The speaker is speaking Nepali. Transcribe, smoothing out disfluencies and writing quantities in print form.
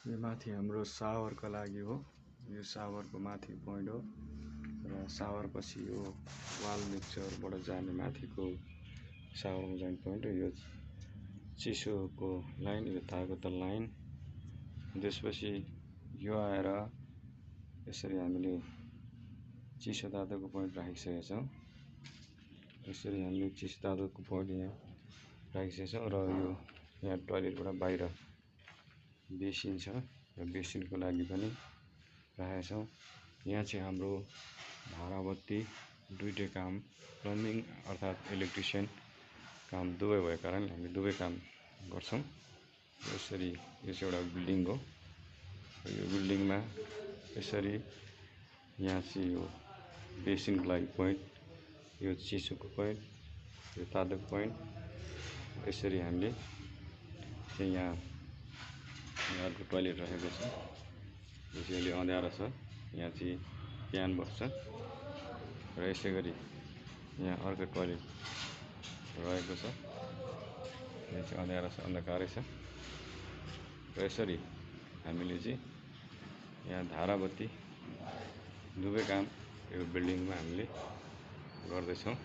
यो माथि हाम्रो सावरको लागि हो। यो सावरको माथि पोइन्ट हो र सावर पछि यो वाल मिक्सरबाट जाने माथिको सावरमा जाने पोइन्ट हो। यो चिसोको लाइन, यो तारको त लाइन। त्यसपछि यो आएर यसरी हामीले चिसो तातोको पोइन्ट राखिसकेका छौँ। यसरी हामीले चिसो तातोको पोइन्ट यहाँ राखिसकेका छौँ र यो यहाँ टोयलेटबाट बाहिर बेसिन छ र बेसिनको लागि पनि राखेका छौँ। यहाँ चाहिँ हाम्रो धाराबत्ती दुईटै काम, प्लम्बिङ अर्थात् इलेक्ट्रिसियन काम दुवै भएको कारण हामी दुवै काम गर्छौँ। यसरी यो चाहिँ एउटा बिल्डिङ हो। यो बिल्डिङमा यसरी यहाँ चाहिँ यो बेसिनको लागि पोइन्ट, यो चिसोको पोइन्ट, यो तातोको पोइन्ट, यसरी हामीले चाहिँ यहाँ अर्को टोयलेट राखेको छ। यो चाहिँ अलि अँध्यारो छ, यहाँ चाहिँ बिहान बस्छ र यसै गरी यहाँ अर्को टोयलेट रहेको छ। यो चाहिँ अँध्यारो छ, अन्धकारै छ र यसरी हामीले चाहिँ यहाँ धाराबत्ती दुवै काम यो बिल्डिङमा हामीले गर्दैछौँ।